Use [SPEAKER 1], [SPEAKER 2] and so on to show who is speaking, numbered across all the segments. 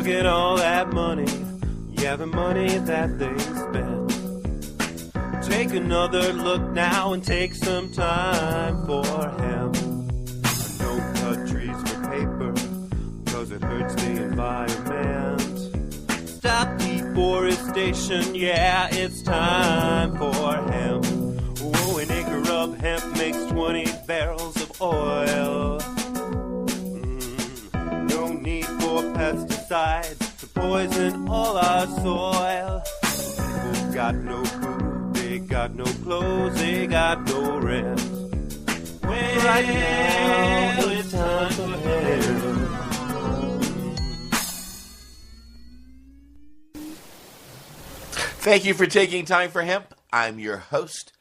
[SPEAKER 1] Look at all that money, yeah, the money that they spend. Take another look now and take some time for hemp. Don't cut trees for paper, cause it hurts the environment. Stop deforestation, yeah, it's time for hemp. Oh, an acre of hemp makes 20 barrels of oil. No need for pesticides to poison all our soil. People got no food, they got no clothes, they got no rent. Well, right now it's time for hemp.
[SPEAKER 2] Thank you for taking Time for Hemp. I'm your host,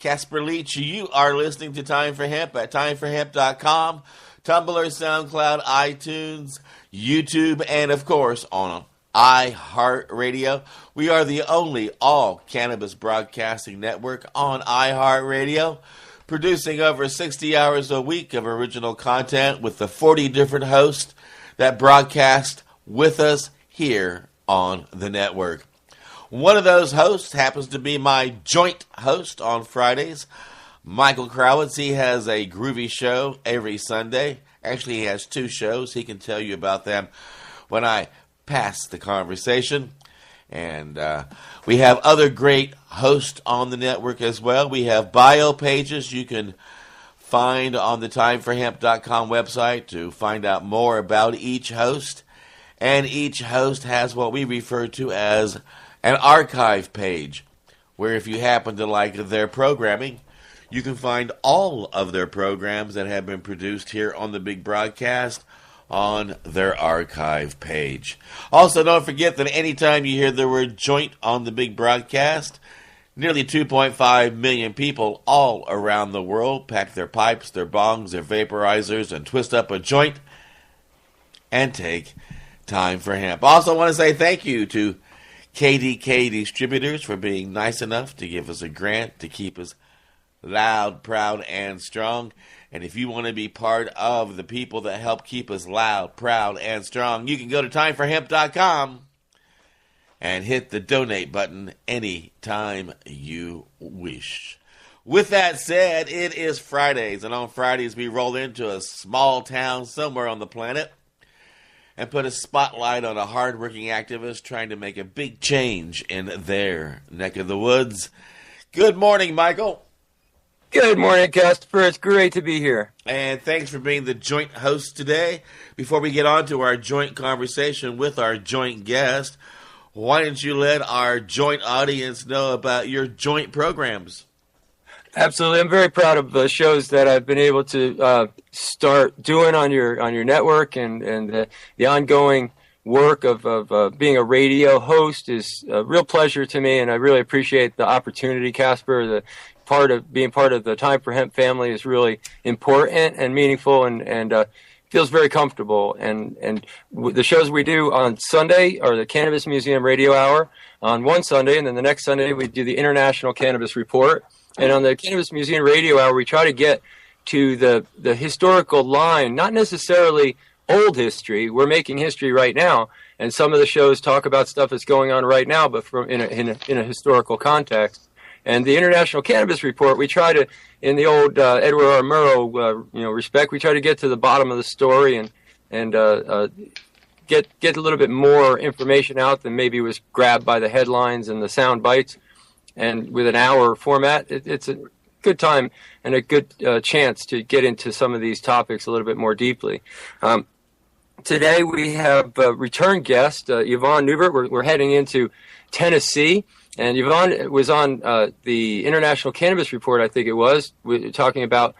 [SPEAKER 2] Casper Leitch. You are listening to Time for Hemp at timeforhemp.com, Tumblr, SoundCloud, iTunes, YouTube, and of course on iHeartRadio. We are the only all-cannabis broadcasting network on iHeartRadio, producing over 60 hours a week of original content with the 40 different hosts that broadcast with us here on the network. One of those hosts happens to be my joint host on Fridays, Michael Krawitz. He has a groovy show every Sunday. Actually, he has two shows. He can tell you about them when I pass the conversation. And we have other great hosts on the network as well. We have bio pages you can find on the timeforhemp.com website to find out more about each host. And each host has what we refer to as an archive page, where if you happen to like their programming, you can find all of their programs that have been produced here on the big broadcast on their archive page. Also, don't forget that anytime you hear the word joint on the big broadcast, nearly 2.5 million people all around the world pack their pipes, their bongs, their vaporizers, and twist up a joint and take Time for Hemp. Also want to say thank you to KDK Distributors for being nice enough to give us a grant to keep us loud, proud, and strong. And if you want to be part of the people that help keep us loud, proud, and strong, you can go to timeforhemp.com and hit the donate button anytime you wish. With that said, it is Fridays, and on Fridays we roll into a small town somewhere on the planet and put a spotlight on a hard-working activist trying to make a big change in their neck of the woods. Good morning, Michael.
[SPEAKER 3] Good morning, Casper. It's great to be here.
[SPEAKER 2] And thanks for being the joint host today. Before we get on to our joint conversation with our joint guest, why don't you let our joint audience know about your joint programs?
[SPEAKER 3] Absolutely. I'm very proud of the shows that I've been able to start doing on your network, and the ongoing work of being a radio host is a real pleasure to me, and I really appreciate the opportunity, Casper. Being part of the Time for Hemp family is really important and meaningful, and feels very comfortable. And the shows we do on Sunday are the Cannabis Museum Radio Hour on one Sunday, and then the next Sunday we do the International Cannabis Report. And on the Cannabis Museum Radio Hour, we try to get to the historical line, not necessarily old history. We're making history right now, and some of the shows talk about stuff that's going on right now, but from in a historical context. And the International Cannabis Report, we try to, in the old Edward R. Murrow respect, we try to get to the bottom of the story and get a little bit more information out than maybe was grabbed by the headlines and the sound bites. And with an hour format, it's a good time and a good chance to get into some of these topics a little bit more deeply. Today we have a return guest, Yvonne Neubert. We're heading into Tennessee, and Yvonne was on the International Cannabis Report, I think it was, talking about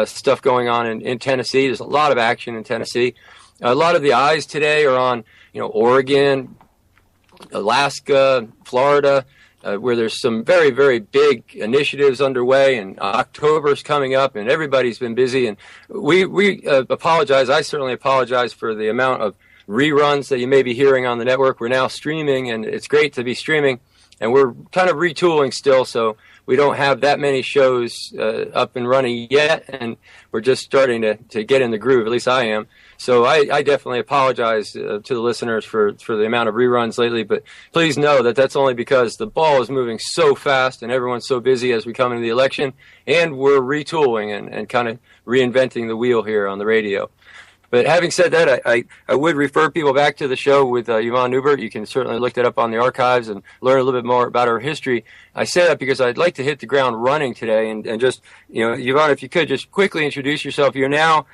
[SPEAKER 3] stuff going on in Tennessee. There's a lot of action in Tennessee. A lot of the eyes today are on, Oregon, Alaska, Florida, where there's some very, very big initiatives underway, and October's coming up, and everybody's been busy. And we apologize. I certainly apologize for the amount of reruns that you may be hearing on the network. We're now streaming, and it's great to be streaming, and we're kind of retooling still. So we don't have that many shows up and running yet, and we're just starting to get in the groove. At least I am. So I definitely apologize to the listeners for the amount of reruns lately, but please know that that's only because the ball is moving so fast and everyone's so busy as we come into the election, and we're retooling and kind of reinventing the wheel here on the radio. But having said that, I would refer people back to the show with Yvonne Neubert. You can certainly look that up on the archives and learn a little bit more about her history. I say that because I'd like to hit the ground running today and just, Yvonne, if you could just quickly introduce yourself. You're now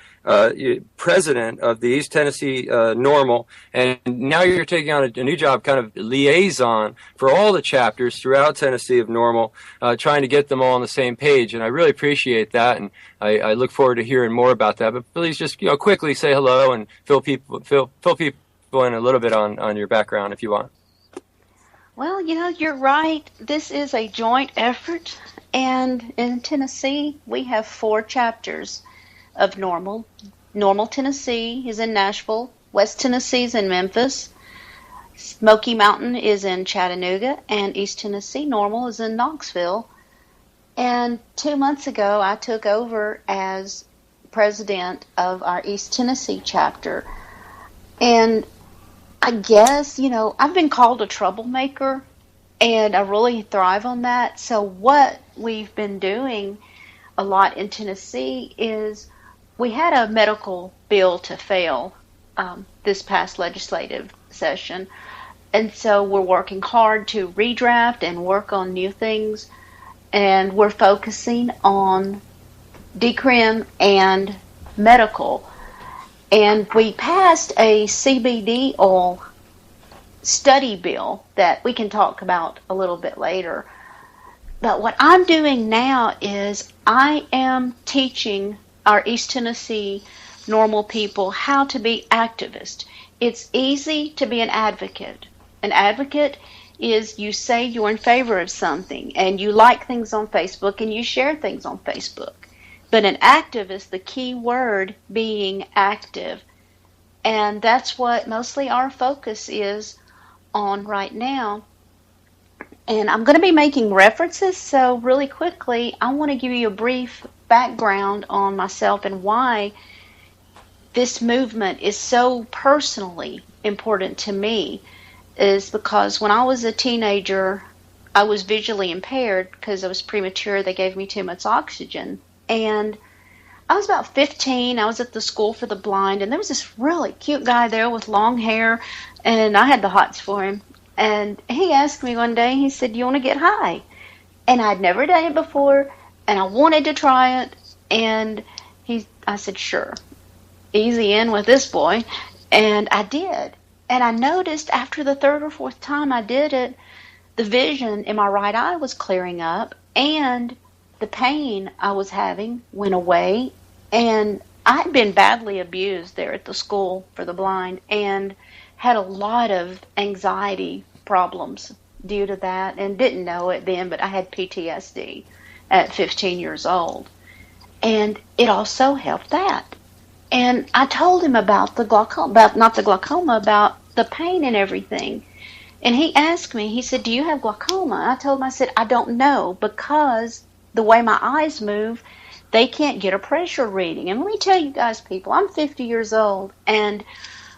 [SPEAKER 3] president of the East Tennessee Normal, and now you're taking on a new job, kind of liaison for all the chapters throughout Tennessee of Normal, trying to get them all on the same page. And I really appreciate that, and I look forward to hearing more about that. But please just quickly say hello and fill people in a little bit on your background if you want.
[SPEAKER 4] Well, you're right. This is a joint effort, and in Tennessee we have 4 chapters of Normal. Normal Tennessee is in Nashville, West Tennessee is in Memphis, Smoky Mountain is in Chattanooga, and East Tennessee Normal is in Knoxville. And 2 months ago I took over as president of our East Tennessee chapter. And I guess, I've been called a troublemaker, and I really thrive on that. So what we've been doing a lot in Tennessee is we had a medical bill to fail this past legislative session. And so we're working hard to redraft and work on new things. And we're focusing on decrim and medical. And we passed a CBD oil study bill that we can talk about a little bit later. But what I'm doing now is I am teaching our East Tennessee Normal people how to be activists. It's easy to be an advocate. An advocate is you say you're in favor of something and you like things on Facebook and you share things on Facebook. But an activist, the key word being active. And that's what mostly our focus is on right now. And I'm going to be making references, so really quickly, I want to give you a brief background on myself and why this movement is so personally important to me. Is because when I was a teenager, I was visually impaired because I was premature. They gave me too much oxygen. And I was about 15. I was at the school for the blind, and there was this really cute guy there with long hair, and I had the hots for him. And he asked me one day, he said, "You want to get high?" And I'd never done it before, and I wanted to try it. And I said, "Sure, easy in with this boy." And I did. And I noticed after the 3rd or 4th time I did it, the vision in my right eye was clearing up, and the pain I was having went away. And I'd been badly abused there at the school for the blind and had a lot of anxiety problems due to that, and didn't know it then, but I had PTSD at 15 years old. And it also helped that. And I told him about the glaucoma, about the pain and everything. And he asked me, he said, "Do you have glaucoma?" I told him, I said, "I don't know, because the way my eyes move, they can't get a pressure reading." And let me tell you guys, people, I'm 50 years old, and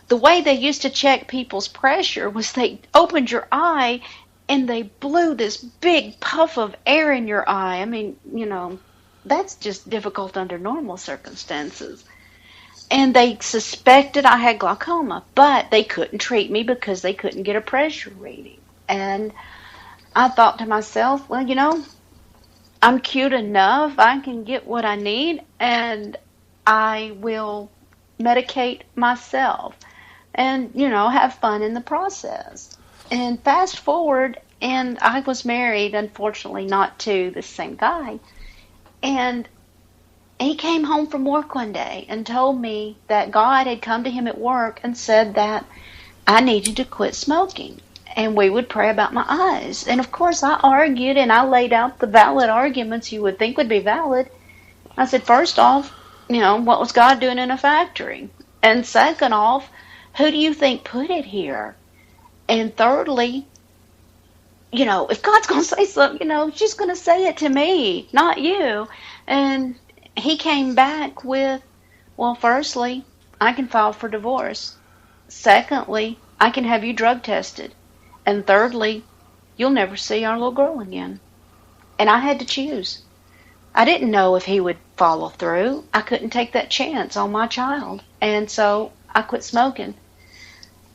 [SPEAKER 4] the way they used to check people's pressure was they opened your eye and they blew this big puff of air in your eye. I mean, that's just difficult under normal circumstances. And they suspected I had glaucoma, but they couldn't treat me because they couldn't get a pressure reading. And I thought to myself, well, I'm cute enough. I can get what I need, and I will medicate myself and, have fun in the process. And fast forward, and I was married, unfortunately, not to the same guy. And he came home from work one day and told me that God had come to him at work and said that I needed to quit smoking. And we would pray about my eyes. And of course I argued, and I laid out the valid arguments you would think would be valid. I said, first off, what was God doing in a factory? And second off, who do you think put it here? And thirdly, if God's going to say something, she's going to say it to me, not you. And he came back with, well, firstly, I can file for divorce. Secondly, I can have you drug tested. And thirdly, you'll never see our little girl again. And I had to choose. I didn't know if he would follow through. I couldn't take that chance on my child. And so I quit smoking.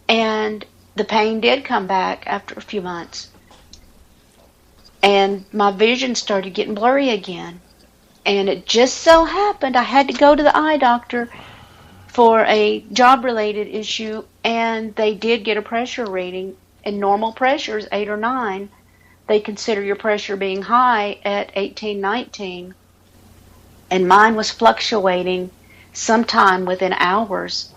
[SPEAKER 4] And the pain did come back after a few months. And my vision started getting blurry again. And it just so happened I had to go to the eye doctor for a job-related issue, and they did get a pressure reading. And normal pressure is 8 or 9. They consider your pressure being high at 18, 19. And mine was fluctuating sometime within hours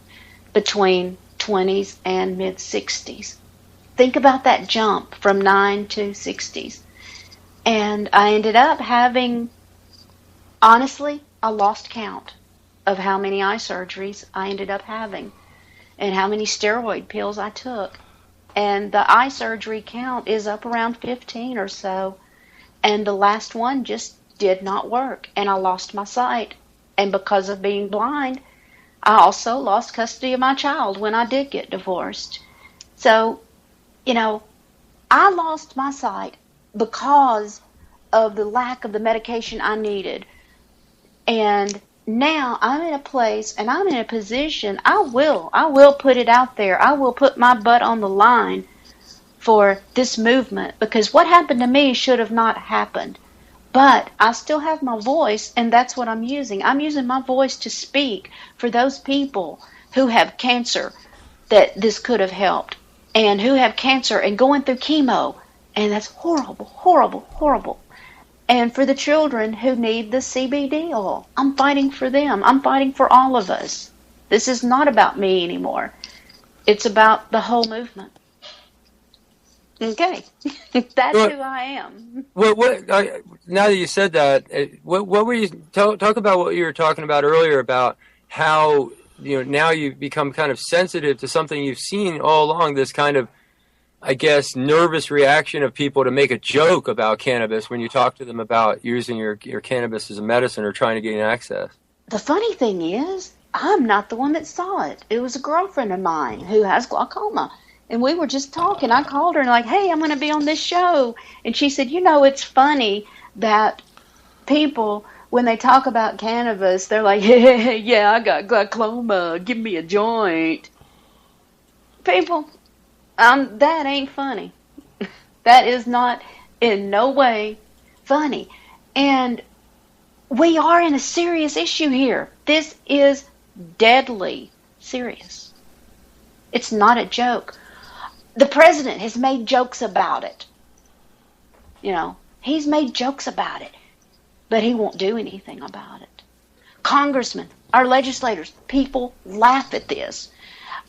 [SPEAKER 4] between 20s and mid-60s. Think about that jump from 9 to 60s. And I ended up having, honestly, I lost count of how many eye surgeries I ended up having and how many steroid pills I took. And the eye surgery count is up around 15 or so. And the last one just did not work. And I lost my sight. And because of being blind, I also lost custody of my child when I did get divorced. So, I lost my sight because of the lack of the medication I needed. And now I'm in a place and I'm in a position, I will put it out there. I will put my butt on the line for this movement, because what happened to me should have not happened. But I still have my voice, and that's what I'm using. I'm using my voice to speak for those people who have cancer that this could have helped, and who have cancer and going through chemo, and that's horrible, horrible, horrible. And for the children who need the CBD oil, I'm fighting for them. I'm fighting for all of us. This is not about me anymore. It's about the whole movement. Okay, that's who I am.
[SPEAKER 3] Now that you said that, what were you talk about? What you were talking about earlier about how now you've become kind of sensitive to something you've seen all along. This kind of, I guess, nervous reaction of people to make a joke about cannabis when you talk to them about using your cannabis as a medicine or trying to gain access.
[SPEAKER 4] The funny thing is, I'm not the one that saw it. It was a girlfriend of mine who has glaucoma. And we were just talking. I called her and hey, I'm going to be on this show. And she said, it's funny that people, when they talk about cannabis, they're like, hey, yeah, I got glaucoma. Give me a joint. People, that ain't funny. That is not in no way funny. And we are in a serious issue here. This is deadly serious. It's not a joke. The president has made jokes about it. He's made jokes about it, but he won't do anything about it. Congressmen, our legislators, people laugh at this.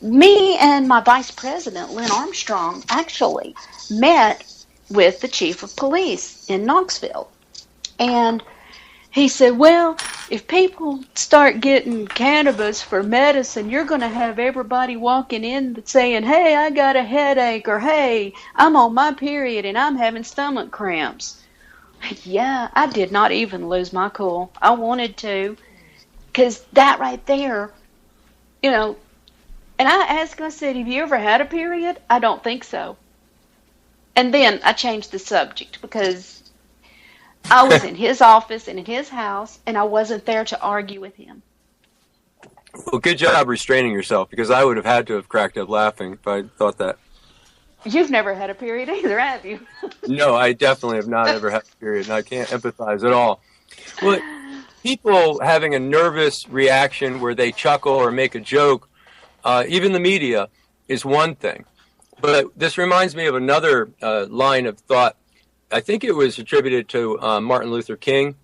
[SPEAKER 4] Me and my vice president, Lynn Armstrong, actually met with the chief of police in Knoxville. And he said, well, if people start getting cannabis for medicine, you're going to have everybody walking in saying, hey, I got a headache, or hey, I'm on my period and I'm having stomach cramps. Yeah, I did not even lose my cool. I wanted to, because that right there, and I asked him, I said, have you ever had a period? I don't think so. And then I changed the subject because I was in his office and in his house, and I wasn't there to argue with him.
[SPEAKER 3] Well, good job restraining yourself, because I would have had to have cracked up laughing if I thought that.
[SPEAKER 4] You've never had a period either, have you?
[SPEAKER 3] No, I definitely have not ever had a period, and I can't empathize at all. Well, people having a nervous reaction where they chuckle or make a joke, even the media, is one thing. But this reminds me of another line of thought. I think it was attributed to Martin Luther King.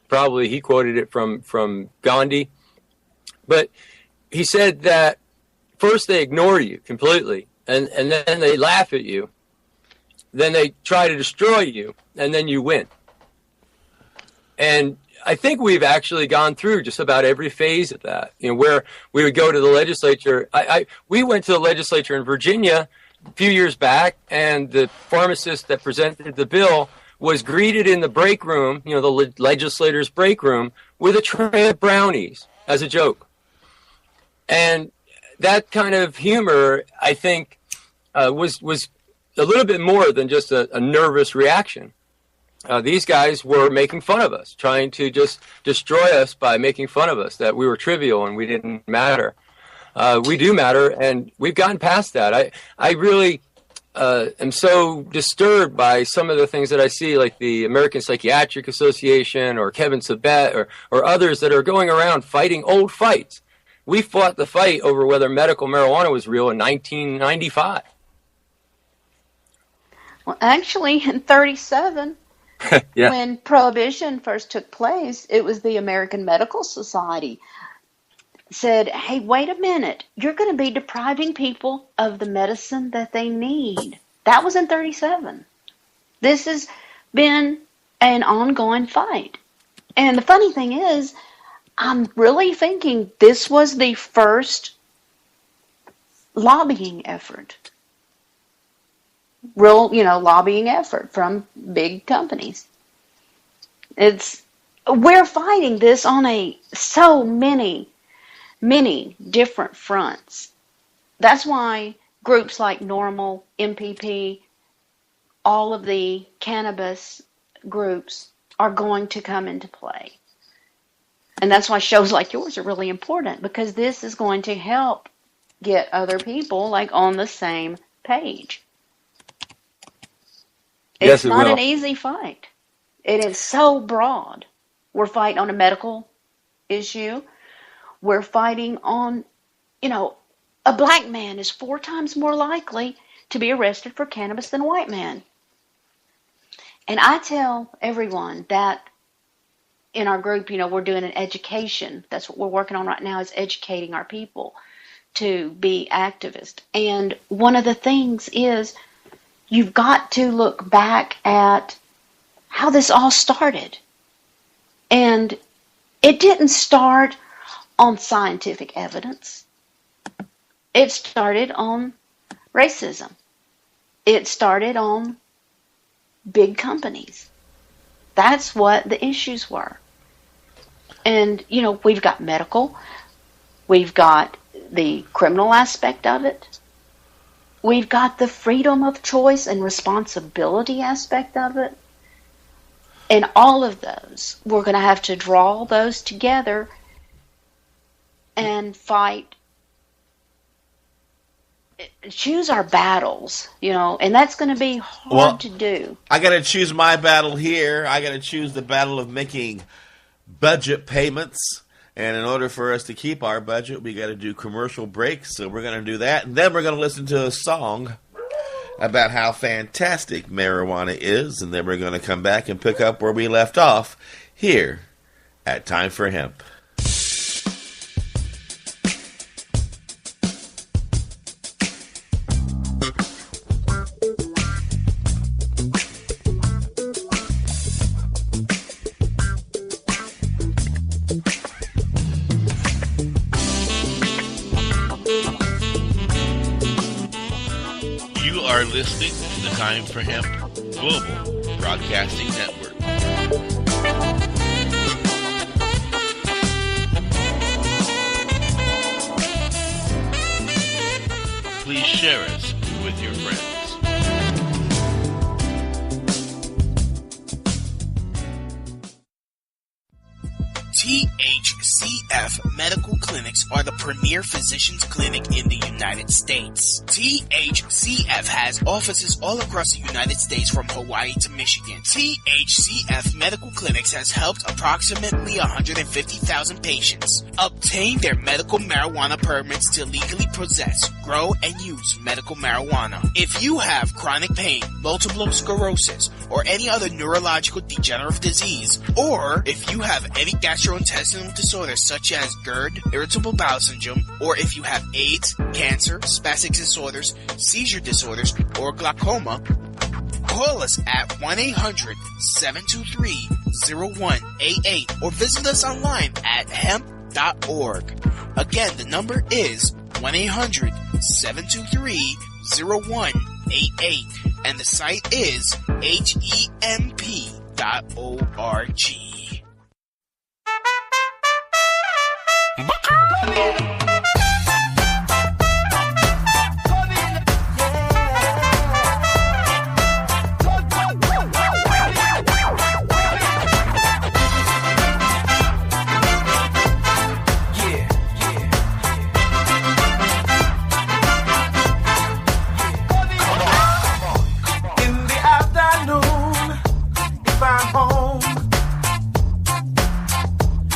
[SPEAKER 3] Probably he quoted it from Gandhi. But he said that first they ignore you completely, and then they laugh at you. Then they try to destroy you, and then you win. And I think we've actually gone through just about every phase of that, where we would go to the legislature. We went to the legislature in Virginia a few years back, and the pharmacist that presented the bill was greeted in the break room, the legislators' break room, with a tray of brownies as a joke. And that kind of humor, I think, was a little bit more than just a nervous reaction. These guys were making fun of us, trying to just destroy us by making fun of us, that we were trivial and we didn't matter. We do matter, and we've gotten past that. I really am so disturbed by some of the things that I see, like the American Psychiatric Association or Kevin Sabet or others that are going around fighting old fights. We fought the fight over whether medical marijuana was real in 1995.
[SPEAKER 4] Well, actually, in 1937,
[SPEAKER 3] yeah.
[SPEAKER 4] when Prohibition first took place, it was the American Medical Society said, hey, wait a minute, you're going to be depriving people of the medicine that they need. That was in 1937. This has been an ongoing fight. And the funny thing is, I'm really thinking this was the first lobbying effort. Real, lobbying effort from big companies. We're fighting this on so many different fronts. That's why groups like Normal, MPP, all of the cannabis groups are going to come into play. And that's why shows like yours are really important, because this is going to help get other people on the same page.
[SPEAKER 3] Yes,
[SPEAKER 4] it's not an easy fight. It is so broad. We're fighting on a medical issue. We're fighting on, a black man is 4 times more likely to be arrested for cannabis than a white man. And I tell everyone that in our group, we're doing an education. That's what we're working on right now, is educating our people to be activists. And one of the things is you've got to look back at how this all started. And it didn't start on scientific evidence. It started on racism. It started on big companies. That's what the issues were. And, we've got medical. We've got the criminal aspect of it. We've got the freedom of choice and responsibility aspect of it. And all of those, we're going to have to draw those together and fight, choose our battles, and that's going to be hard to do.
[SPEAKER 2] I got to choose my battle here. I got to choose the battle of making budget payments. And in order for us to keep our budget, we got to do commercial breaks. So we're going to do that. And then we're going to listen to a song about how fantastic marijuana is. And then we're going to come back and pick up where we left off here at Time for Hemp. Listening to the Time for Hemp Global Broadcasting Network. Please share us with your friends.
[SPEAKER 5] THCF Medical Clinics are the premier physicians clinic in the United States. THCF has offices all across the United States from Hawaii to Michigan. THCF Medical Clinics has helped approximately 150,000 patients obtain their medical marijuana permits to legally possess, grow, and use medical marijuana. If you have chronic pain, multiple sclerosis, or any other neurological degenerative disease, or if you have any gastrointestinal disorders such as GERD, irritable bowel syndrome, or if you have AIDS, cancer, spastic disorders, seizure disorders, or glaucoma, call us at 1-800-723-0188 or visit us online at hemp.org. Again, the number is 1-800-723-0188. 888, and the site is hemp.org.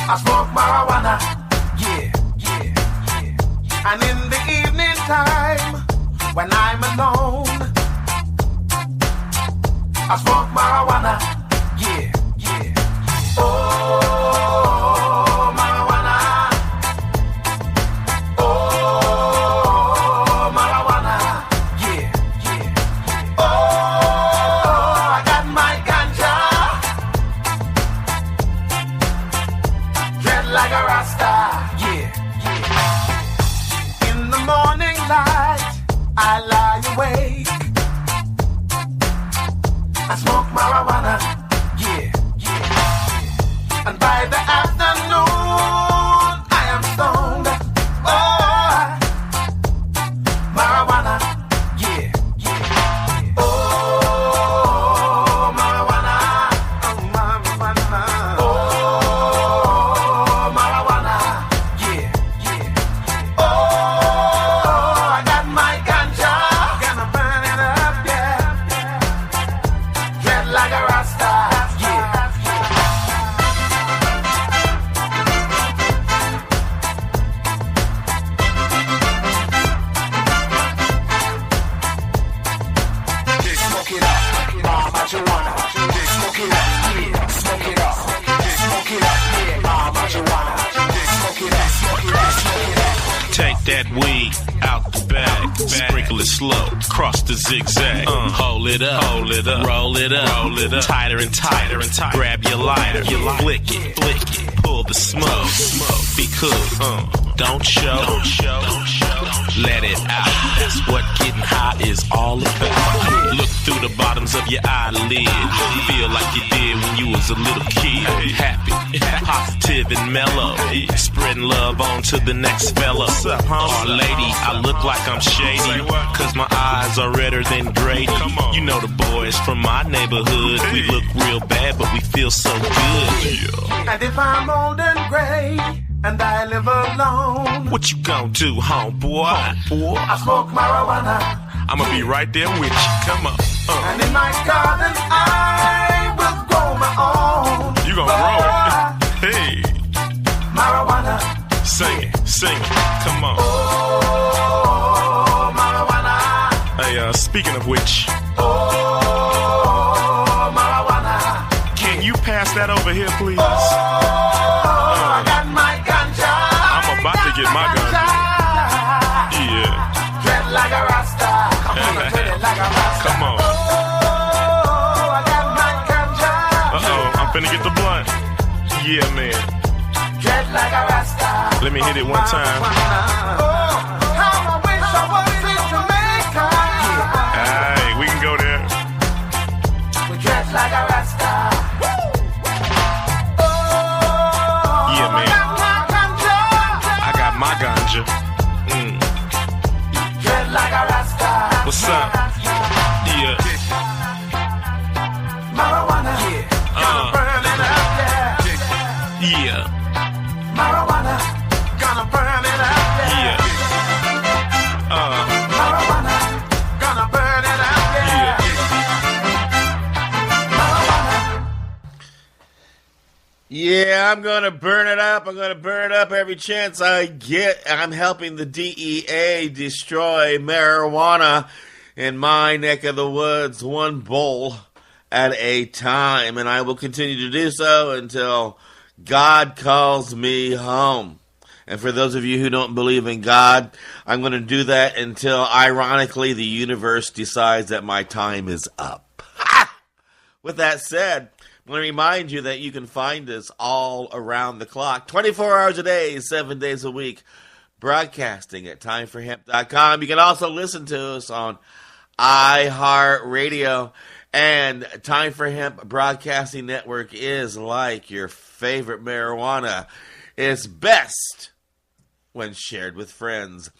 [SPEAKER 6] I smoke marijuana, and in the evening time, when I'm alone, I smoke marijuana, oh, marijuana, oh, marijuana, oh, I got my ganja. Like a rasta, in the morning light, I lie awake. I smoke marijuana, and by the afternoon, I am stoned. Oh, marijuana, oh, marijuana, oh, marijuana.
[SPEAKER 7] Take that weed out the bag, sprinkle it slow, cross the zigzag, hold it up, roll it up, tighter and tighter, grab your lighter, flick it, pull the smoke, be cool, don't show, let it out, that's what getting high is all about. Look through the bottoms of your eyelids, feel like you did when you was a little kid, happy, positive and mellow, spreading love on to the next fella. Or lady, I look like I'm shady, cause my eyes are redder than Grady. You know the boys from my neighborhood, we look real bad but we feel so good.
[SPEAKER 6] And if I'm old and gray and I live alone,
[SPEAKER 7] What you gon' do, homeboy?
[SPEAKER 6] I smoke marijuana,
[SPEAKER 7] I'ma be right there with you, come on.
[SPEAKER 6] and in my garden I will grow my own.
[SPEAKER 7] You gon' grow it? Hey,
[SPEAKER 6] Marijuana,
[SPEAKER 7] sing it, come on.
[SPEAKER 6] oh, marijuana,
[SPEAKER 7] Hey, speaking of which,
[SPEAKER 6] oh, marijuana,
[SPEAKER 7] can you pass that over here, please?
[SPEAKER 6] oh, I got my ganja.
[SPEAKER 7] I'm about to get my ganja. Yeah,
[SPEAKER 6] Dread like a rasta, come on, dread it like a rasta.
[SPEAKER 7] come on.
[SPEAKER 6] Oh, I got my ganja.
[SPEAKER 7] I'm finna get the blunt. Yeah, man.
[SPEAKER 6] Dread like a rasta.
[SPEAKER 7] Let me hit it one time.
[SPEAKER 6] Oh, how I wish I was in Jamaica.
[SPEAKER 7] Hey, we can go there.
[SPEAKER 6] We dress like a rasta. Oh,
[SPEAKER 7] Yeah, man.
[SPEAKER 6] I got my ganja.
[SPEAKER 7] I got my ganja.
[SPEAKER 6] Dread like a rasta.
[SPEAKER 7] What's up? Yeah.
[SPEAKER 6] Marijuana, gonna burn it up,
[SPEAKER 7] Yeah.
[SPEAKER 6] Marijuana, gonna burn it up,
[SPEAKER 7] Yeah.
[SPEAKER 6] Marijuana, gonna burn it up,
[SPEAKER 7] Yeah.
[SPEAKER 6] Marijuana.
[SPEAKER 2] Yeah, I'm going to burn it up. I'm going to burn it up every chance I get. I'm helping the DEA destroy marijuana in my neck of the woods, one bowl at a time. And I will continue to do so until God calls me home. And for those of you who don't believe in God, I'm going to do that until, ironically, the universe decides that my time is up. Ha! With that said, I want to remind you that you can find us all around the clock, 24 hours a day, 7 days a week, broadcasting at timeforhemp.com. You can also listen to us on iHeartRadio. And Time for Hemp Broadcasting Network is like your favorite marijuana. It's best when shared with friends.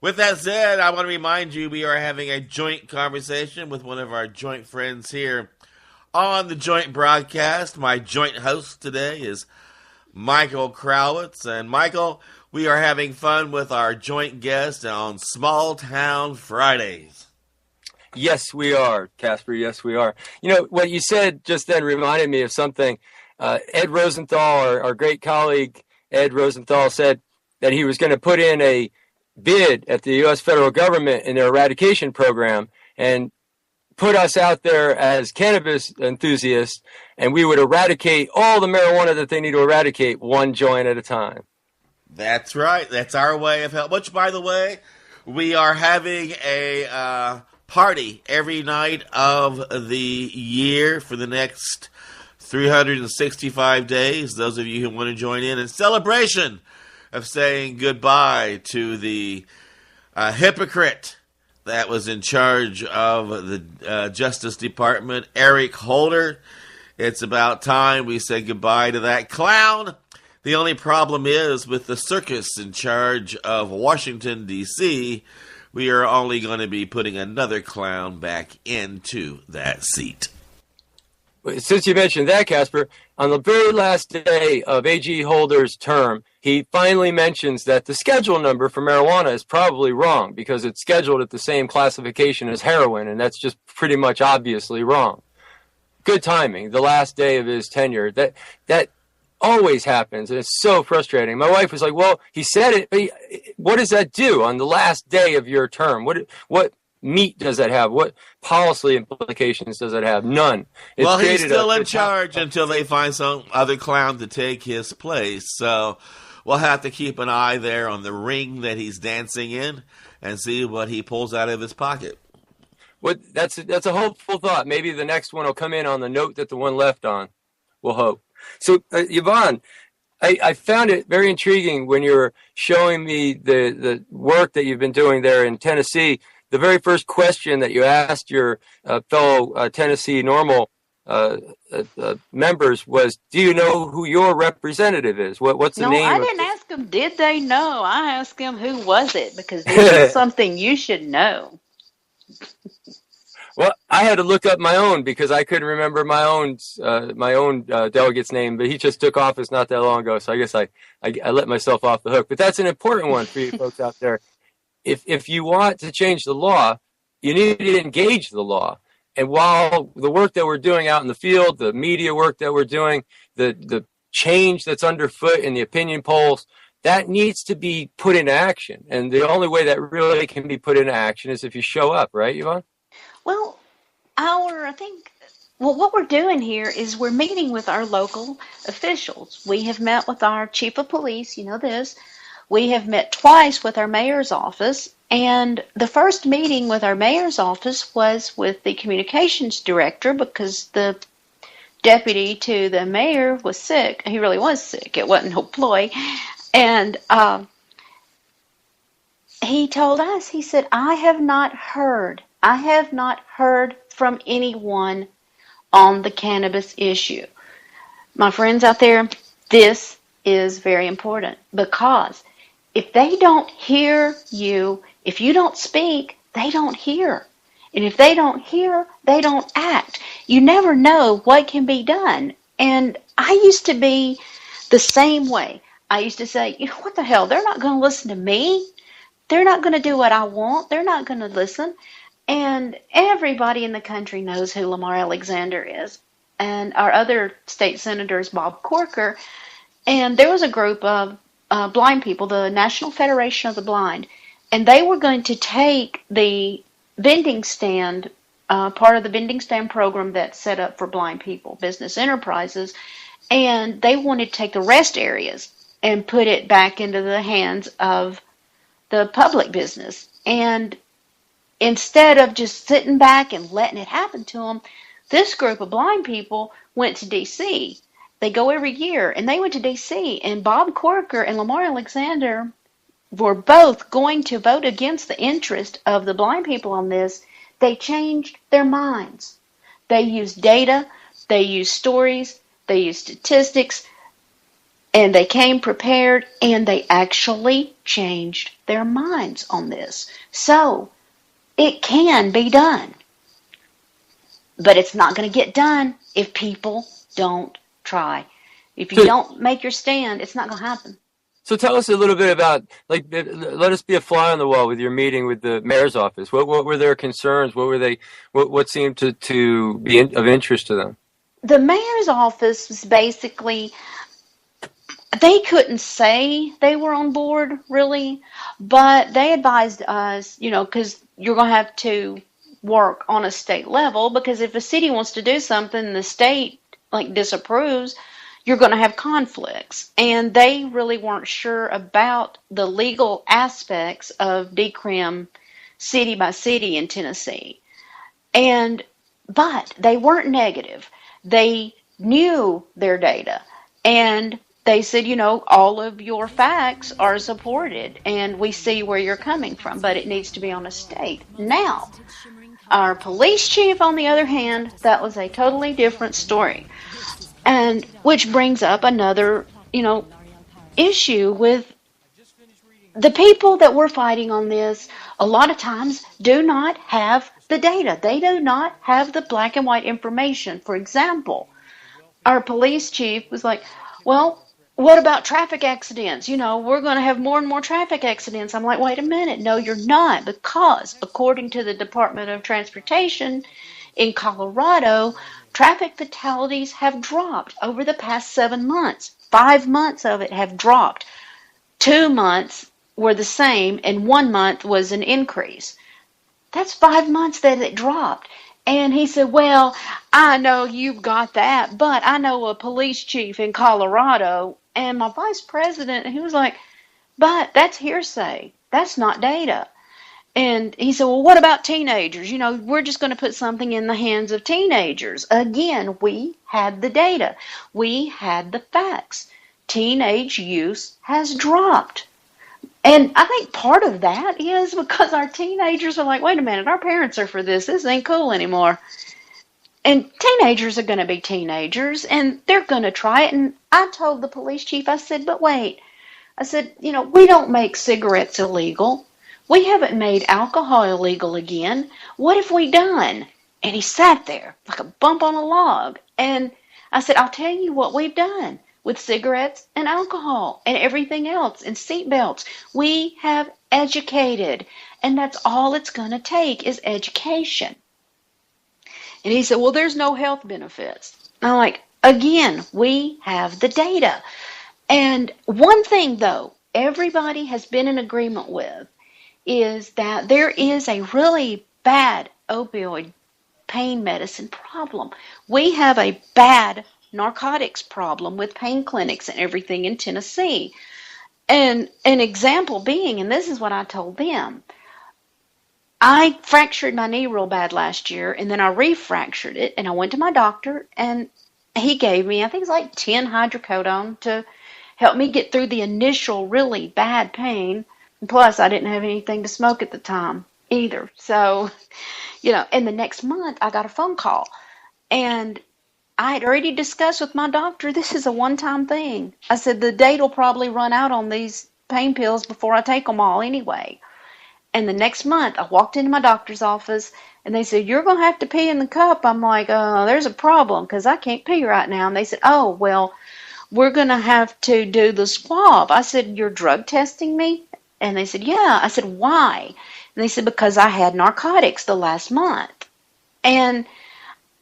[SPEAKER 2] With that said, I want to remind you we are having a joint conversation with one of our joint friends here on the joint broadcast. My joint host today is Michael Krawitz. And Michael, we are having fun with our joint guest on Small Town Fridays.
[SPEAKER 3] Yes, we are, Casper. Yes, we are. You know, what you said just then reminded me of something. Ed Rosenthal, our great colleague, Ed Rosenthal, said that he was going to put in a bid at the U.S. federal government in their eradication program and put us out there as cannabis enthusiasts, and we would eradicate all the marijuana that they need to eradicate one joint at a time.
[SPEAKER 2] That's right. That's our way of help. Which, by the way, we are having a party every night of the year for the next 365 days. Those of you who want to join in celebration of saying goodbye to the hypocrite that was in charge of the Justice Department, Eric Holder. It's about time we say goodbye to that clown. The only problem is with the circus in charge of Washington, D.C., we are only going to be putting another clown back into that seat.
[SPEAKER 3] Since you mentioned that, Casper, on the very last day of A.G. Holder's term, he finally mentions that the schedule number for marijuana is probably wrong because it's scheduled at the same classification as heroin, and that's just pretty much obviously wrong. Good timing, the last day of his tenure. That always happens, and it's so frustrating. My wife was like, well, he said it, but what does that do on the last day of your term? What meat does that have? What policy implications does it have? None.
[SPEAKER 2] Well, he's still in charge until they find some other clown to take his place. So we'll have to keep an eye there on the ring that he's dancing in and see what he pulls out of his pocket.
[SPEAKER 3] That's a hopeful thought. Maybe the next one will come in on the note that the one left on. We'll hope. So, Yvonne, I found it very intriguing when you were showing me the work that you've been doing there in Tennessee. The very first question that you asked your fellow Tennessee Normal members was, do you know who your representative is? What's the name?
[SPEAKER 4] No, I didn't ask them, did they know? I asked them, who was it? Because this is something you should know.
[SPEAKER 3] Well, I had to look up my own because I couldn't remember my own delegate's name, but he just took office not that long ago, so I guess I let myself off the hook. But that's an important one for you folks out there. If you want to change the law, you need to engage the law. And while the work that we're doing out in the field, the media work that we're doing, the change that's underfoot in the opinion polls, that needs to be put into action. And the only way that really can be put into action is if you show up, right, Yvonne?
[SPEAKER 4] Well, what we're doing here is we're meeting with our local officials. We have met with our chief of police, you know this. We have met twice with our mayor's office, and the first meeting with our mayor's office was with the communications director because the deputy to the mayor was sick. He really was sick. It wasn't no ploy. And he told us, he said, I have not heard from anyone on the cannabis issue. My friends out there, this is very important because if they don't hear you, if you don't speak, they don't hear. And if they don't hear, they don't act. You never know what can be done. And I used to be the same way. I used to say, you know, what the hell? They're not going to listen to me. They're not going to do what I want. They're not going to listen. And everybody in the country knows who Lamar Alexander is. And our other state senator is Bob Corker. And there was a group of blind people, the National Federation of the Blind, and they were going to take the vending stand, part of the vending stand program that's set up for blind people, business enterprises, and they wanted to take the rest areas and put it back into the hands of the public business. And instead of just sitting back and letting it happen to them, this group of blind people went to D.C. They go every year, and they went to D.C., and Bob Corker and Lamar Alexander were both going to vote against the interest of the blind people on this, they changed their minds. They used data, they used stories, they used statistics, and they came prepared, and they actually changed their minds on this. So, it can be done. But it's not going to get done if people don't try. If you don't make your stand, it's not going to happen.
[SPEAKER 3] So tell us a little bit about, like, let us be a fly on the wall with your meeting with the mayor's office. What were their concerns? What seemed to be of interest to them?
[SPEAKER 4] The mayor's office was basically, they couldn't say they were on board, really, but they advised us, because you're going to have to work on a state level, because if a city wants to do something and the state, disapproves, you're going to have conflicts. And they really weren't sure about the legal aspects of decrim city by city in Tennessee. But they weren't negative. They knew their data. And they said, all of your facts are supported, and we see where you're coming from, but it needs to be on a state. Now, our police chief, on the other hand, that was a totally different story. And which brings up another, issue with the people that we're fighting on this. A lot of times do not have the data. They do not have the black and white information. For example, our police chief was like, well, what about traffic accidents? We're going to have more and more traffic accidents. I'm like, wait a minute. No, you're not. Because according to the Department of Transportation in Colorado, traffic fatalities have dropped over the past 7 months. 5 months of it have dropped. 2 months were the same, and 1 month was an increase. That's 5 months that it dropped. And he said, well, I know you've got that, but I know a police chief in Colorado. And my vice president, he was like, but that's hearsay. That's not data. And he said, well, what about teenagers? We're just going to put something in the hands of teenagers. Again, we had the data. We had the facts. Teenage use has dropped. And I think part of that is because our teenagers are like, wait a minute, our parents are for this. This ain't cool anymore. And teenagers are going to be teenagers, and they're going to try it. And I told the police chief, I said, but wait. I said, we don't make cigarettes illegal. We haven't made alcohol illegal again. What have we done? And he sat there like a bump on a log. And I said, I'll tell you what we've done with cigarettes and alcohol and everything else and seatbelts. We have educated. And that's all it's going to take is education. And he said, well, there's no health benefits. I'm like, again, we have the data. And one thing, though, everybody has been in agreement with is that there is a really bad opioid pain medicine problem. We have a bad narcotics problem with pain clinics and everything in Tennessee. And an example being, and this is what I told them, I fractured my knee real bad last year, and then I refractured it, and I went to my doctor, and he gave me, I think it's like 10 hydrocodone to help me get through the initial really bad pain. And plus, I didn't have anything to smoke at the time either. So, and the next month, I got a phone call, and I had already discussed with my doctor, this is a one-time thing. I said, the date will probably run out on these pain pills before I take them all anyway. And the next month, I walked into my doctor's office, and they said, you're going to have to pee in the cup. I'm like, there's a problem because I can't pee right now. And they said, oh, well, we're going to have to do the swab. I said, you're drug testing me? And they said, yeah. I said, why? And they said, because I had narcotics the last month. And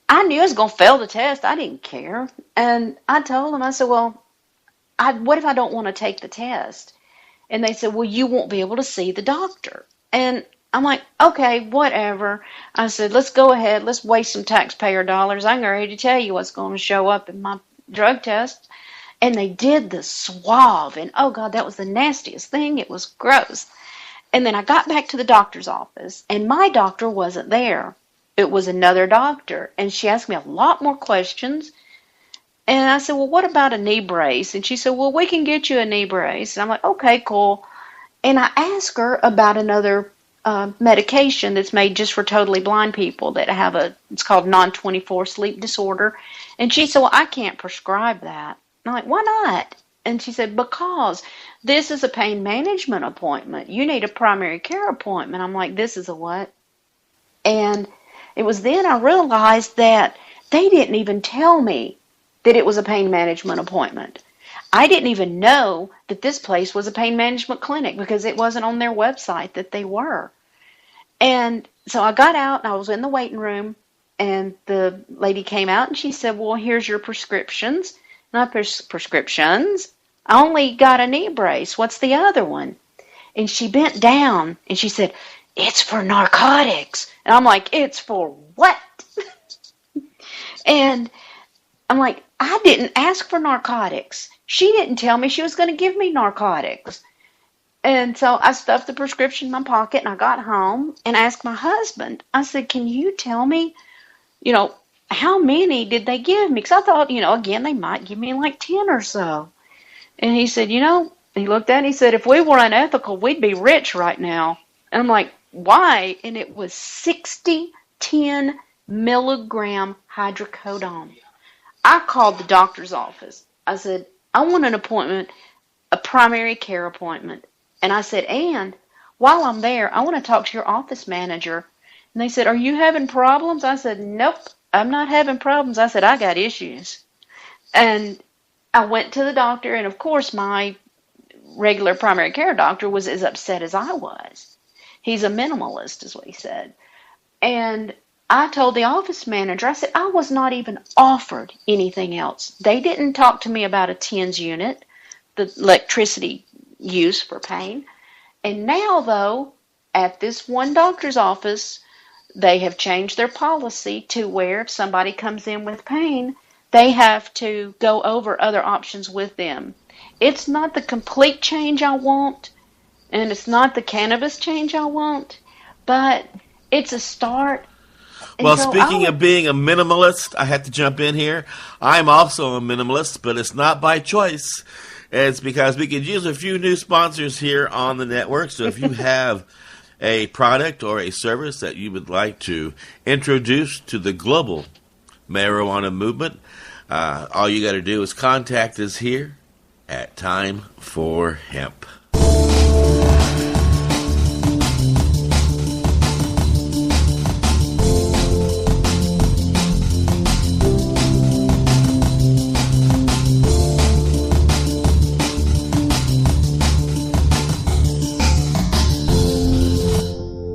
[SPEAKER 4] I knew I was going to fail the test. I didn't care. And I told them, I said, well, what if I don't want to take the test? And they said, well, you won't be able to see the doctor. And I'm like, okay, whatever. I said, let's go ahead. Let's waste some taxpayer dollars. I'm ready to tell you what's going to show up in my drug test. And they did the swab. And, oh, God, that was the nastiest thing. It was gross. And then I got back to the doctor's office, and my doctor wasn't there. It was another doctor. And she asked me a lot more questions. And I said, well, what about a knee brace? And she said, well, we can get you a knee brace. And I'm like, okay, cool. And I asked her about another medication that's made just for totally blind people that have it's called non-24 sleep disorder. And she said, well, I can't prescribe that. I'm like, why not? And she said, because this is a pain management appointment. You need a primary care appointment. I'm like, this is a what? And it was then I realized that they didn't even tell me that it was a pain management appointment. I didn't even know that this place was a pain management clinic because it wasn't on their website that they were. And so I got out and I was in the waiting room, and the lady came out and she said, well, here's your prescriptions. Not prescriptions. I only got a knee brace. What's the other one? And she bent down and she said, it's for narcotics. And I'm like, it's for what? And I'm like, I didn't ask for narcotics. She didn't tell me she was going to give me narcotics. And so I stuffed the prescription in my pocket and I got home and asked my husband. I said, can you tell me, how many did they give me? Because I thought, again, they might give me like 10 or so. And he said, he looked at it and he said, if we were unethical, we'd be rich right now. And I'm like, why? And it was 10 milligram hydrocodone. I called the doctor's office. I said, I want an appointment, a primary care appointment. And I said, and while I'm there, I want to talk to your office manager. And they said, are you having problems? I said, nope, I'm not having problems. I said, I got issues. And I went to the doctor, and of course my regular primary care doctor was as upset as I was. He's a minimalist, is what he said. And I told the office manager, I said, I was not even offered anything else. They didn't talk to me about a TENS unit, the electricity use for pain. And now, though, at this one doctor's office, they have changed their policy to where if somebody comes in with pain, they have to go over other options with them. It's not the complete change I want, and it's not the cannabis change I want, but it's a start.
[SPEAKER 2] Well, speaking of being a minimalist, I have to jump in here. I'm also a minimalist, but it's not by choice. It's because we could use a few new sponsors here on the network. So if you have a product or a service that you would like to introduce to the global marijuana movement, all you got to do is contact us here at Time for Hemp.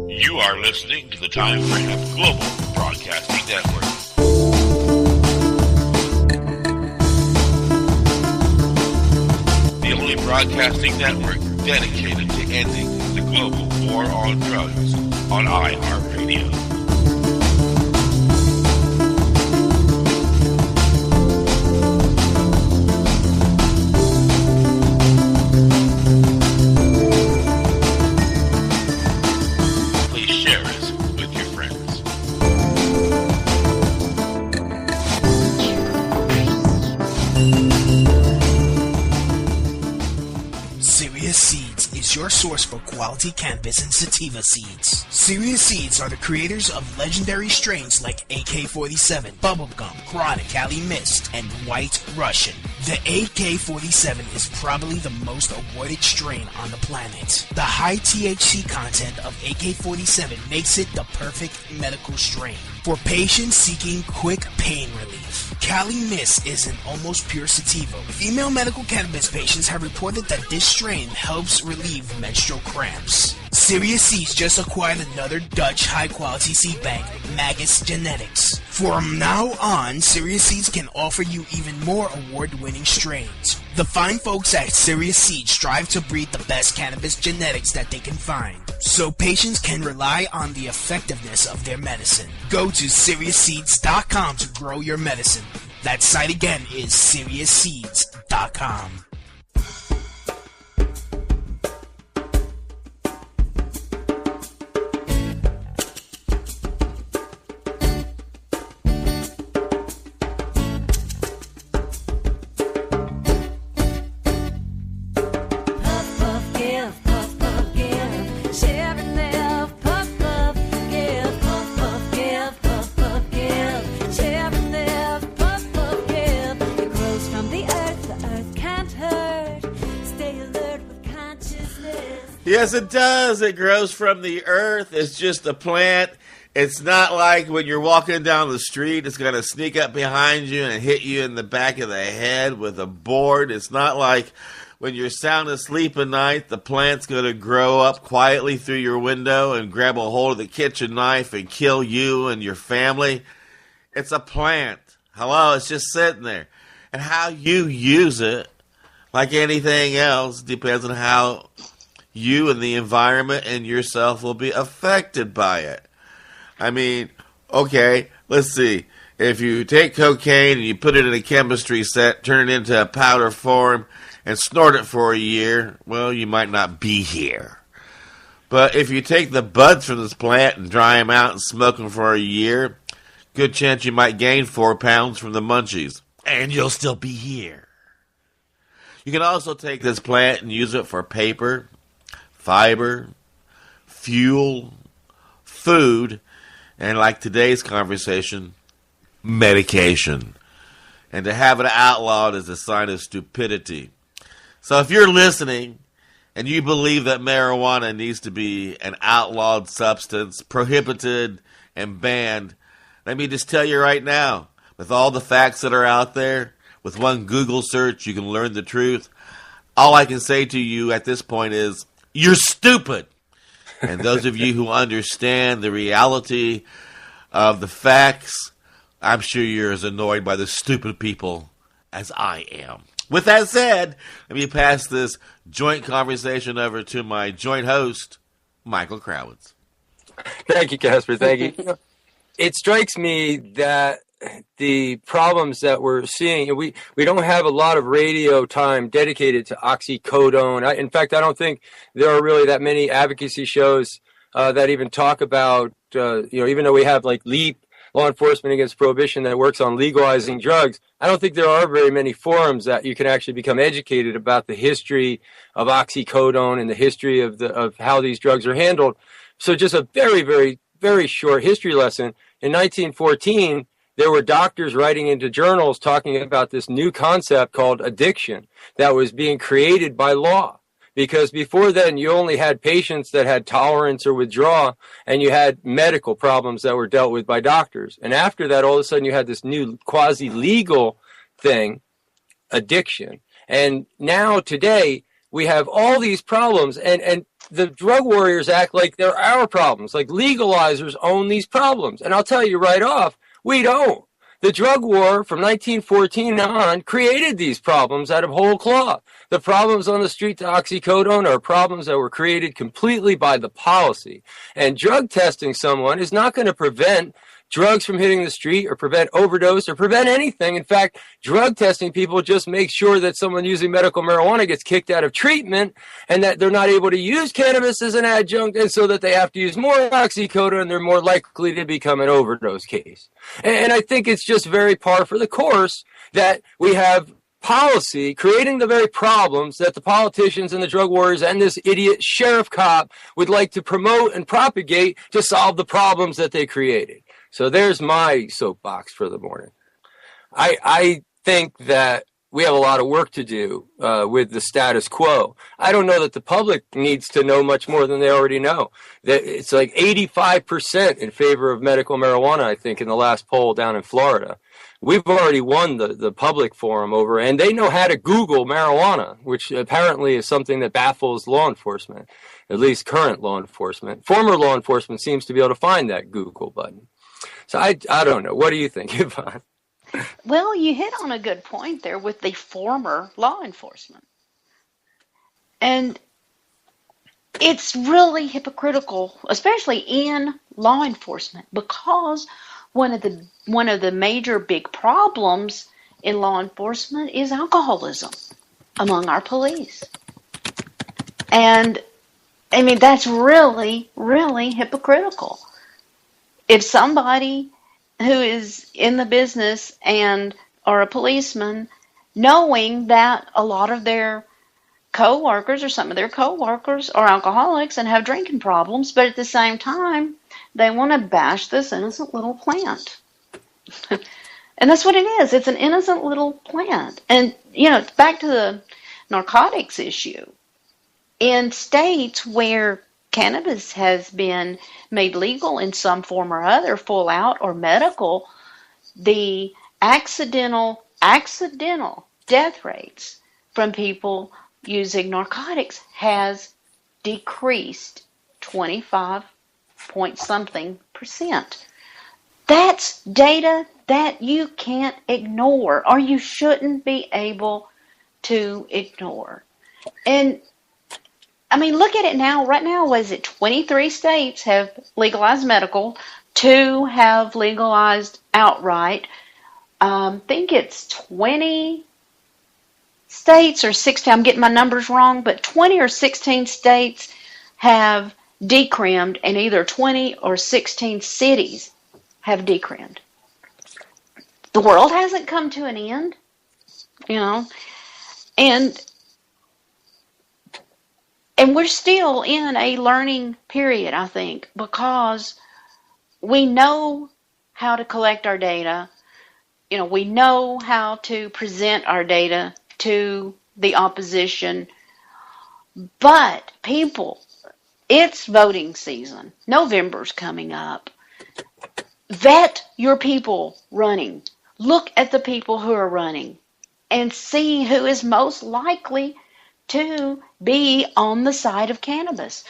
[SPEAKER 7] You are listening to the Time for Hemp Global Broadcasting Network. The only broadcasting network dedicated to ending the global war on drugs on iHeartRadio.
[SPEAKER 5] Your source for quality cannabis and sativa seeds. Serious Seeds are the creators of legendary strains like AK-47, Bubblegum, Chronic, Cali Mist, and White Russian. The AK-47 is probably the most awarded strain on the planet. The high THC content of AK-47 makes it the perfect medical strain for patients seeking quick pain relief. Cali Mist is an almost pure sativa. Female medical cannabis patients have reported that this strain helps relieve menstrual cramps. Serious Seeds just acquired another Dutch high-quality seed bank, Magus Genetics. From now on, Serious Seeds can offer you even more award-winning strains. The fine folks at Serious Seeds strive to breed the best cannabis genetics that they can find, so patients can rely on the effectiveness of their medicine. Go to SeriousSeeds.com to grow your medicine. That site again is SeriousSeeds.com.
[SPEAKER 2] Yes, it does. It grows from the earth. It's just a plant. It's not like when you're walking down the street, it's going to sneak up behind you and hit you in the back of the head with a board. It's not like when you're sound asleep at night, the plant's going to grow up quietly through your window and grab a hold of the kitchen knife and kill you and your family. It's a plant. Hello, it's just sitting there. And how you use it, like anything else, depends on how you and the environment and yourself will be affected by it. I mean, okay, let's see. If you take cocaine and you put it in a chemistry set, turn it into a powder form, and snort it for a year, well, you might not be here. But if you take the buds from this plant and dry them out and smoke them for a year, good chance you might gain 4 pounds from the munchies. And you'll still be here. You can also take this plant and use it for paper, fiber, fuel, food, and like today's conversation, medication. And to have it outlawed is a sign of stupidity. So if you're listening and you believe that marijuana needs to be an outlawed substance, prohibited and banned, let me just tell you right now, with all the facts that are out there, with one Google search, you can learn the truth. All I can say to you at this point is, you're stupid. And those of you who understand the reality of the facts, I'm sure you're as annoyed by the stupid people as I am. With that said, let me pass this joint conversation over to my joint host, Michael Krawitz.
[SPEAKER 3] Thank you, Casper. Thank you. It strikes me that the problems that we're seeing, we don't have a lot of radio time dedicated to oxycodone. In fact, I don't think there are really that many advocacy shows that even talk about, even though we have like LEAP, Law Enforcement Against Prohibition, that works on legalizing drugs, I don't think there are very many forums that you can actually become educated about the history of oxycodone and the history of how these drugs are handled. So just a very, very, very short history lesson. In 1914, there were doctors writing into journals talking about this new concept called addiction that was being created by law. Because before then, you only had patients that had tolerance or withdrawal, and you had medical problems that were dealt with by doctors. And after that, all of a sudden, you had this new quasi-legal thing, addiction. And now, today, we have all these problems, and the drug warriors act like they're our problems, like legalizers own these problems. And I'll tell you right off, we don't. The drug war from 1914 on created these problems out of whole cloth. The problems on the street to oxycodone are problems that were created completely by the policy. And drug testing someone is not going to prevent drugs from hitting the street or prevent overdose or prevent anything. In fact, drug testing people just make sure that someone using medical marijuana gets kicked out of treatment and that they're not able to use cannabis as an adjunct, and so that they have to use more oxycodone and they're more likely to become an overdose case. And I think it's just very par for the course that we have policy creating the very problems that the politicians and the drug warriors and this idiot sheriff cop would like to promote and propagate to solve the problems that they created. So there's my soapbox for the morning. I think that we have a lot of work to do with the status quo. I don't know that the public needs to know much more than they already know. That it's like 85% in favor of medical marijuana, I think, in the last poll down in Florida. We've already won the public forum over, and they know how to Google marijuana, which apparently is something that baffles law enforcement, at least current law enforcement. Former law enforcement seems to be able to find that Google button. So I don't know. What do you think, Yvonne?
[SPEAKER 4] Well, you hit on a good point there with the former law enforcement. And it's really hypocritical, especially in law enforcement, because one of the major big problems in law enforcement is alcoholism among our police. And I mean, that's really, really hypocritical. If somebody who is in the business and are a policeman, knowing that a lot of their co-workers or some of their co-workers are alcoholics and have drinking problems, but at the same time, they want to bash this innocent little plant. And that's what it is. It's an innocent little plant. And, back to the narcotics issue. in states where cannabis has been made legal in some form or other, full out or medical, the accidental death rates from people using narcotics has decreased 25 point something %. That's data that you can't ignore, or you shouldn't be able to ignore. And I mean, look at it now. Right now, was it 23 states have legalized medical, 2 have legalized outright. I think it's 20 states or 16, I'm getting my numbers wrong, but 20 or 16 states have decrimmed, and either 20 or 16 cities have decrimmed. The world hasn't come to an end, you know, and we're still in a learning period, I think, because we know how to collect our data. You know, we know how to present our data to the opposition. But people, it's voting season. November's coming up. Vet your people running. Look at the people who are running and see who is most likely to be on the side of cannabis.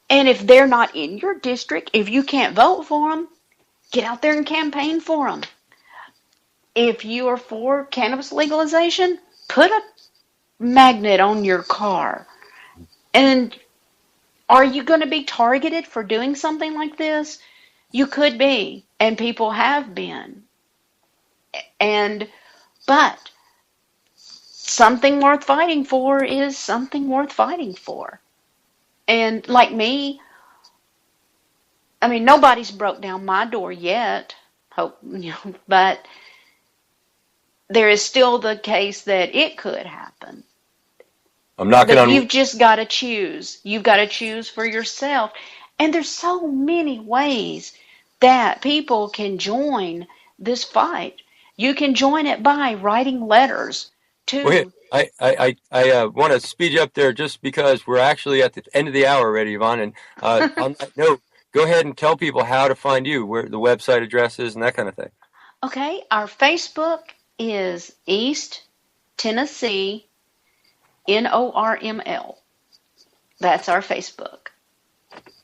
[SPEAKER 4] And if they're not in your district, if you can't vote for them, get out there and campaign for them. If you are for cannabis legalization, put a magnet on your car. And are you going to be targeted for doing something like this? You could be, and people have been. But something worth fighting for is something worth fighting for. And like me, I mean, nobody's broke down my door yet, but there is still the case that it could happen.
[SPEAKER 3] I'm knocking on.
[SPEAKER 4] You've just got to choose. You've got to choose for yourself. And there's so many ways that people can join this fight. You can join it by writing letters to.
[SPEAKER 3] Wait, I want to speed you up there just because we're actually at the end of the hour already, Yvonne. And on that note, go ahead and tell people how to find you, where the website address is, and that kind of thing.
[SPEAKER 4] Okay, our Facebook is East Tennessee NORML. That's our Facebook.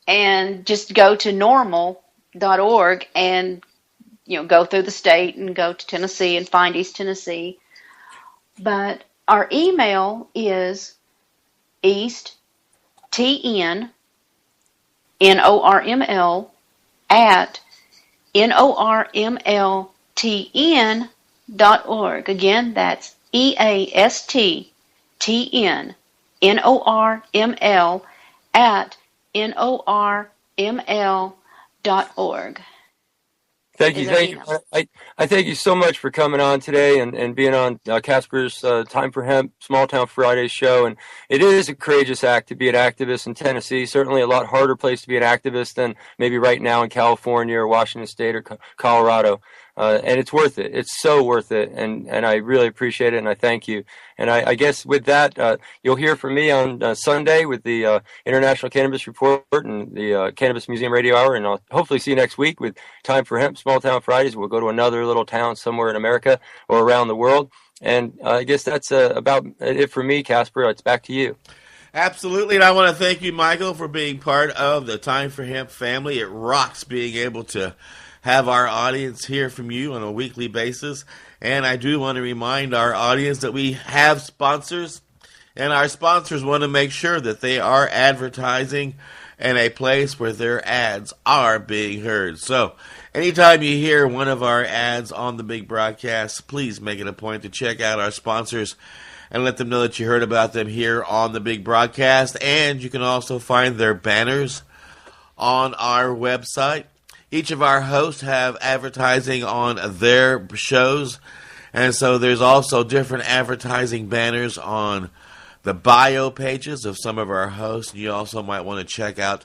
[SPEAKER 4] And just go to normal.org and go through the state and go to Tennessee and find East Tennessee. But our email is easttnnorml at normltn.org. Again, that's EASTTNNORML at norml.org.
[SPEAKER 3] Thank you. I thank you so much for coming on today and being on Casper's Time for Hemp Small Town Fridays show. And it is a courageous act to be an activist in Tennessee. Certainly a lot harder place to be an activist than maybe right now in California or Washington State or Colorado. And it's worth it. It's so worth it. And I really appreciate it. And I thank you. And I guess with that, you'll hear from me on Sunday with the International Cannabis Report and the Cannabis Museum Radio Hour. And I'll hopefully see you next week with Time for Hemp Small Town Fridays. We'll go to another little town somewhere in America or around the world. And I guess that's about it for me, Casper. It's back to you.
[SPEAKER 2] Absolutely, and I want to thank you, Michael, for being part of the Time for Hemp family. It rocks being able to have our audience hear from you on a weekly basis. And I do want to remind our audience that we have sponsors, and our sponsors want to make sure that they are advertising in a place where their ads are being heard. So anytime you hear one of our ads on the big broadcast, please make it a point to check out our sponsors and let them know that you heard about them here on the big broadcast. And you can also find their banners on our website. Each of our hosts have advertising on their shows, and so there's also different advertising banners on the bio pages of some of our hosts. You also might want to check out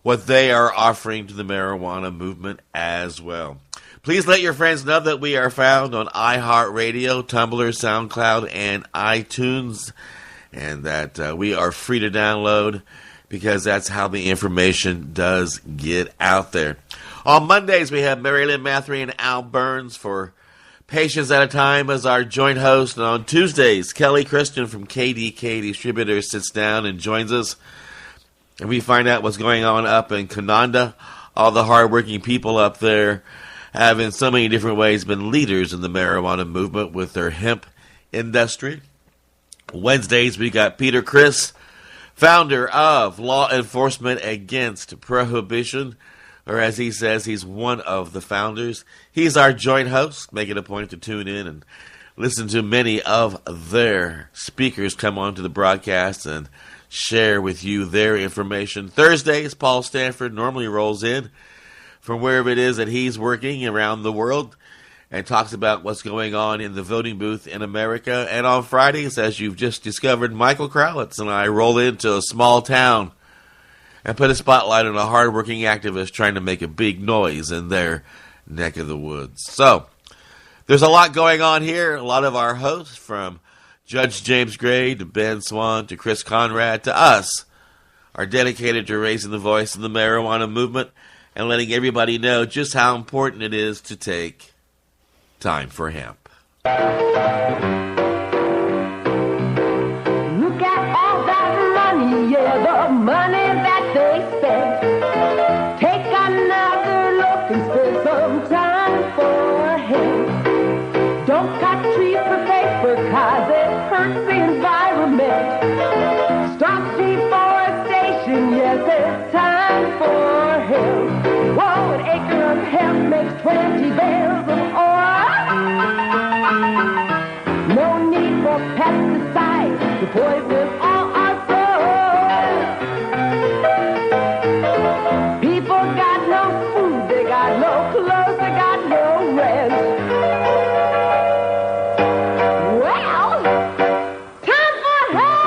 [SPEAKER 2] what they are offering to the marijuana movement as well. Please let your friends know that we are found on iHeartRadio, Tumblr, SoundCloud, and iTunes. and that we are free to download because that's how the information does get out there. On Mondays, we have Mary Lynn Mathry and Al Burns for Patients at a Time as our joint host. And on Tuesdays, Kelly Christian from KDK Distributors sits down and joins us. And we find out what's going on up in Cananda. All the hardworking people up there have in so many different ways been leaders in the marijuana movement with their hemp industry. Wednesdays, we got Peter Criss, founder of Law Enforcement Against Prohibition, or as he says, he's one of the founders. He's our joint host. Make it a point to tune in and listen to many of their speakers come on to the broadcast and share with you their information. Thursdays, Paul Stanford normally rolls in from wherever it is that he's working around the world and talks about what's going on in the voting booth in America. And on Fridays, as you've just discovered, Michael Krawitz and I roll into a small town and put a spotlight on a hardworking activist trying to make a big noise in their neck of the woods. So, there's a lot going on here. A lot of our hosts, from Judge James Gray to Ben Swan to Chris Conrad to us, are dedicated to raising the voice of the marijuana movement and letting everybody know just how important it is to take time for hemp.
[SPEAKER 8] Look at all that money, yeah, the money that they spend. Take another look and spend some time for hemp. Don't cut trees for paper, cause it hurts the environment. Stop deforestation, yes, it's time for hemp. Whoa, an acre of hemp makes 20 bales of oil. No need for pesticides to poison all our soil. People got no food, they got no clothes, they got no rent. Well, time for help!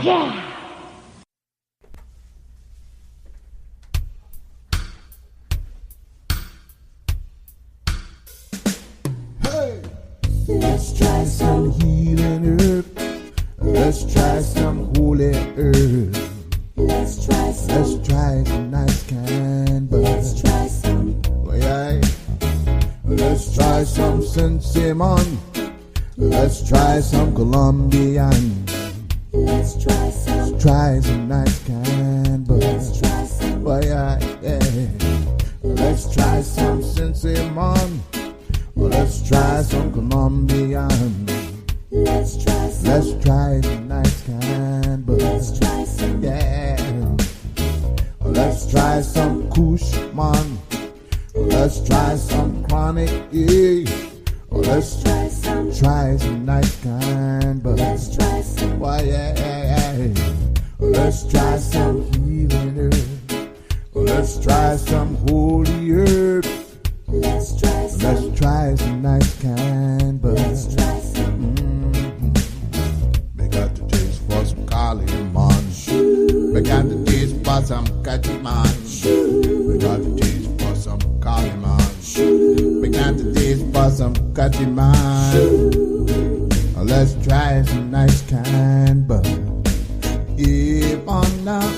[SPEAKER 8] Yeah.
[SPEAKER 9] Let's try some healing herb. Let's try some holy herb. Let's try some nice cannabis. Let's try some. Oh, yeah. Let's try some cinnamon. Let's try some Colombian. Let's try some nice cannabis. Let's try some. Oh, yeah, yeah. Let's try some cinnamon. Let's try some Colombian. Let's try some nice cannabis. Let's try some, yeah. Let's try some Kush, man. Let's try some chronic, yeah. Let's try some nice cannabis. Let's try some, why, yeah. Let's try some healing herb. Let's try some holy herb. Let's try some nice cannabis. Let's try some. We got the taste for some Kali man. We got the taste for some Kachi man. We got the taste for some Kali man. We got the taste for some Kachi man. Let's try some nice cannabis. Yvonne now.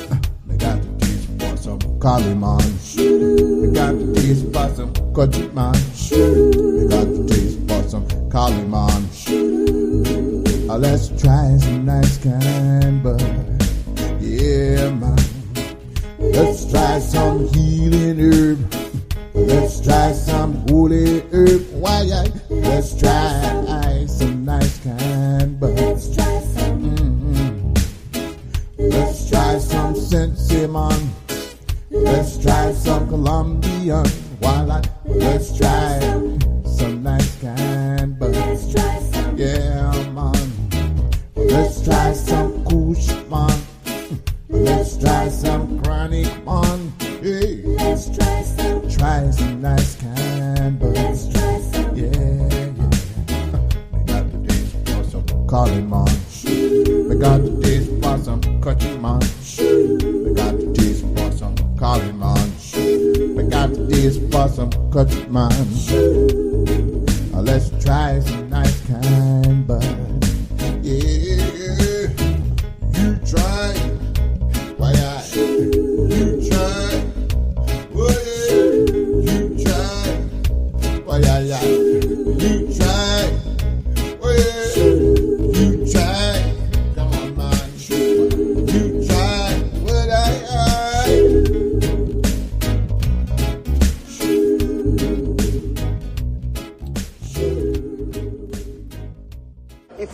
[SPEAKER 9] We got the taste for some Kali man. We got the taste for some Kachi man. We got the taste for some Kali man. Let's try some nice cannabis. Yeah, man. Let's try some healing herb. Let's try some holy herb. Why, yeah. Let's try some nice cannabis. Let's try some. Let's try some cinnamon. Let's try some Colombian. Why not? Let's try some nice cannabis. Let's try some. Yeah, man. Let's try some Kush, man. Let's try some chronic, man. Hey. Let's try some nice cannabis. Let's try some. Yeah. We got the taste for some Kali man. We got the taste for some Kachi man. We got the taste for some Kali man. We got the taste for some Kachi man. let's try some nice kind bud. Yeah, you try. Why you try? Well, you try. Why you try? Well, you try. Come on, man. You try. Well,
[SPEAKER 1] If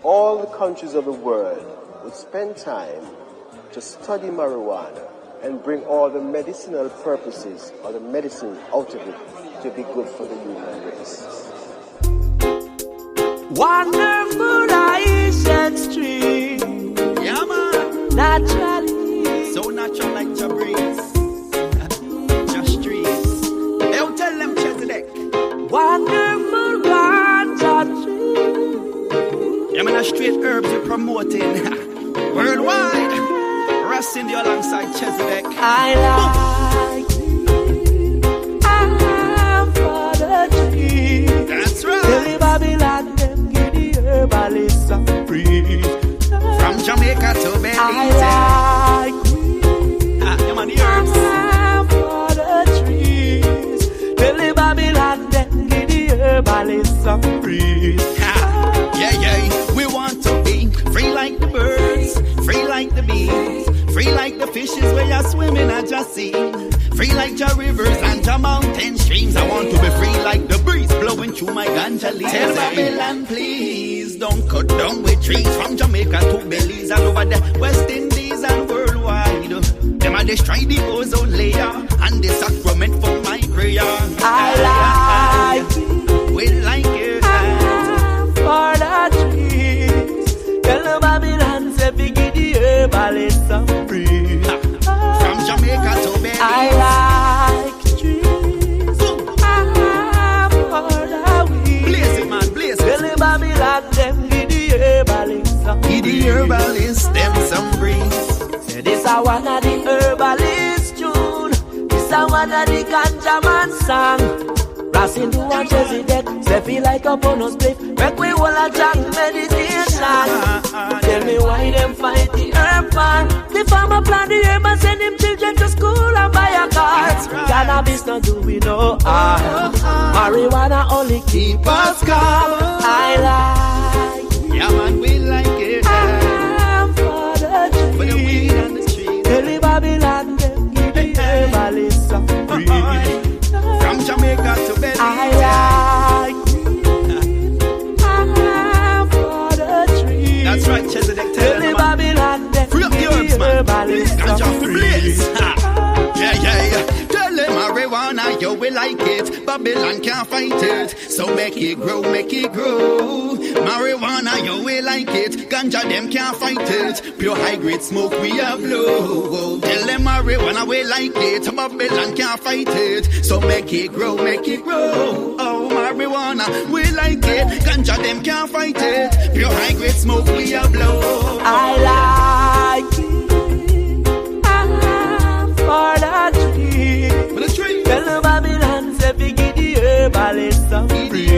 [SPEAKER 1] all the countries of the world would spend time to study marijuana and bring all the medicinal purposes or the medicine out of it to be good for the human race.
[SPEAKER 6] Wonderful ice and stream. Yeah, man. Naturally. So natural like your breeze. Just trees. They'll tell them Chesedek. Wonderful ganja tree. Yeah, man, straight herbs you're promoting. Worldwide. Rusting you alongside Chesedek. I like I'm for the tree. That's right. Tell the Babylon them give the herbalist some free. From Jamaica to Belize. I like I'm for the trees. Tell the Babylon them give the herbalist some free. Yeah. We want to be free like the birds, free like the bees, free like the fishes where you're swimming at your sea, free like your rivers and your mountain streams. I want to be free like the breeze blowing through my ganja leaves. Tell Babylon, please don't cut down with trees from Jamaica to Belize all over the West Indies and worldwide. Them are destroy the ozone layer and the sacrament for my prayer. I like it. We like it. For the trees. Tell the Babylon say we give the herbalist some free. From Jamaica to Belize. I like trees. I'm for the weed. Blaze it, man, blaze it. Tell the Babylon them give the herbalist some free. Give the herbalist them some breeze. Say this a one of the herbalist tune. This a one of the ganja man song. Passing to one Chesedek, say feel like a bonus split. Make we all a jack meditation. Tell me why them fight the herb man. The farmer plant the herb and send him children to school and buy a car. Cannabis not do we no harm. Marijuana only keep us calm. I like. Yeah man, we like it. I'm for the tree. For the weed and the trees. Tell the Babylon them give the herbalist some free. From Jamaica to Belize. I like it. I'm for the tree. That's right, Chesedek. Tell the Babylon that free up the herbs, man. Ganja blaze. Yeah. Tell them marijuana, you will like it. Babylon can't fight it. So make it grow, make it grow. Marijuana, you will like it. Ganja, them can't fight it. Pure high grade smoke, we a blow. Tell them marijuana, we like it. Babylon can't fight it. So make it grow, make it grow. Oh, marijuana, we like it. Ganja, them can't fight it. Pure high grade smoke, we a blow. I like it. I'm for the tree. For the tree. Tell the Babylon, say we give the herbalist some free.